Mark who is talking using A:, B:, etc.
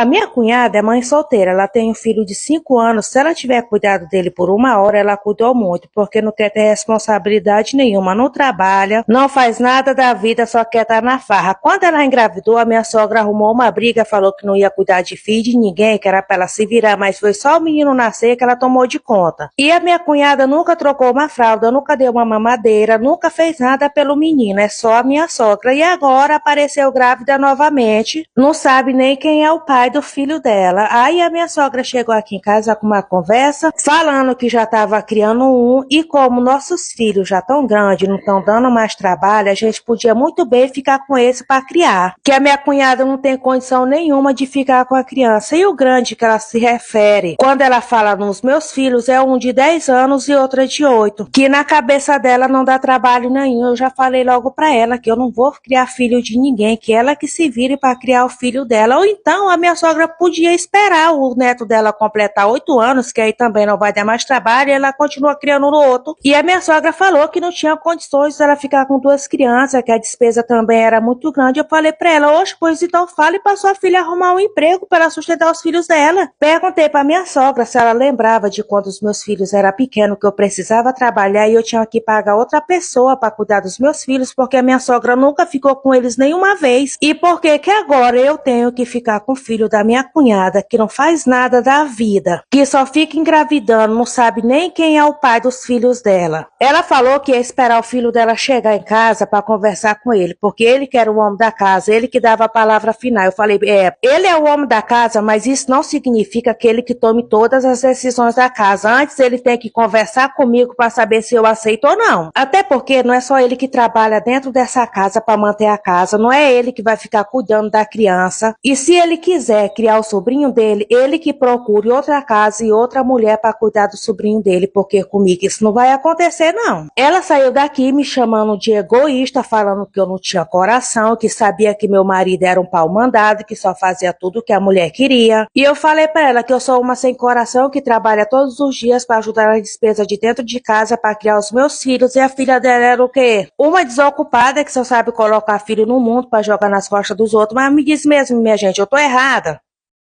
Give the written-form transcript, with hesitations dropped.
A: A minha cunhada é mãe solteira, ela tem um filho de 5 anos. Se ela tiver cuidado dele por 1 hora, ela cuidou muito, porque não quer ter responsabilidade nenhuma, não trabalha, não faz nada da vida, só quer estar na farra. Quando ela engravidou, a minha sogra arrumou uma briga, falou que não ia cuidar de filho de ninguém, que era pra ela se virar, mas foi só o menino nascer que ela tomou de conta. E a minha cunhada nunca trocou uma fralda, nunca deu uma mamadeira, nunca fez nada pelo menino, é só a minha sogra. E agora apareceu grávida novamente, não sabe nem quem é o pai do filho dela. Aí a minha sogra chegou aqui em casa com uma conversa, falando que já estava criando um, e como nossos filhos já estão grandes, não estão dando mais trabalho, a gente podia muito bem ficar com esse para criar. Que a minha cunhada não tem condição nenhuma de ficar com a criança. E o grande que ela se refere, quando ela fala nos meus filhos, é um de 10 anos e outra de 8. Que na cabeça dela não dá trabalho nenhum. Eu já falei logo para ela que eu não vou criar filho de ninguém, que ela que se vire para criar o filho dela. Ou então a minha sogra podia esperar o neto dela completar 8 anos, que aí também não vai dar mais trabalho, e ela continua criando no outro. E a minha sogra falou que não tinha condições dela ficar com 2 crianças, que a despesa também era muito grande. Eu falei pra ela, oxe, pois então fale pra sua filha arrumar um emprego para ela sustentar os filhos dela. Perguntei pra minha sogra se ela lembrava de quando os meus filhos eram pequenos, que eu precisava trabalhar e eu tinha que pagar outra pessoa para cuidar dos meus filhos, porque a minha sogra nunca ficou com eles nenhuma vez. E por que que agora eu tenho que ficar com o filho da minha cunhada, que não faz nada da vida, que só fica engravidando, não sabe nem quem é o pai dos filhos dela. Ela falou que ia esperar o filho dela chegar em casa para conversar com ele, porque ele que era o homem da casa, ele que dava a palavra final. Eu falei, ele é o homem da casa, mas isso não significa que ele que tome todas as decisões da casa. Antes ele tem que conversar comigo para saber se eu aceito ou não. Até porque não é só ele que trabalha dentro dessa casa para manter a casa, não é ele que vai ficar cuidando da criança. E se ele quiser criar o sobrinho dele, ele que procure outra casa e outra mulher para cuidar do sobrinho dele, porque comigo isso não vai acontecer não. Ela saiu daqui me chamando de egoísta, falando que eu não tinha coração, que sabia que meu marido era um pau mandado, que só fazia tudo que a mulher queria. E eu falei pra ela que eu sou uma sem coração, que trabalha todos os dias para ajudar na despesa de dentro de casa para criar os meus filhos. E a filha dela era o quê? Uma desocupada que só sabe colocar filho no mundo para jogar nas costas dos outros. Mas me diz mesmo, minha gente, eu tô errada?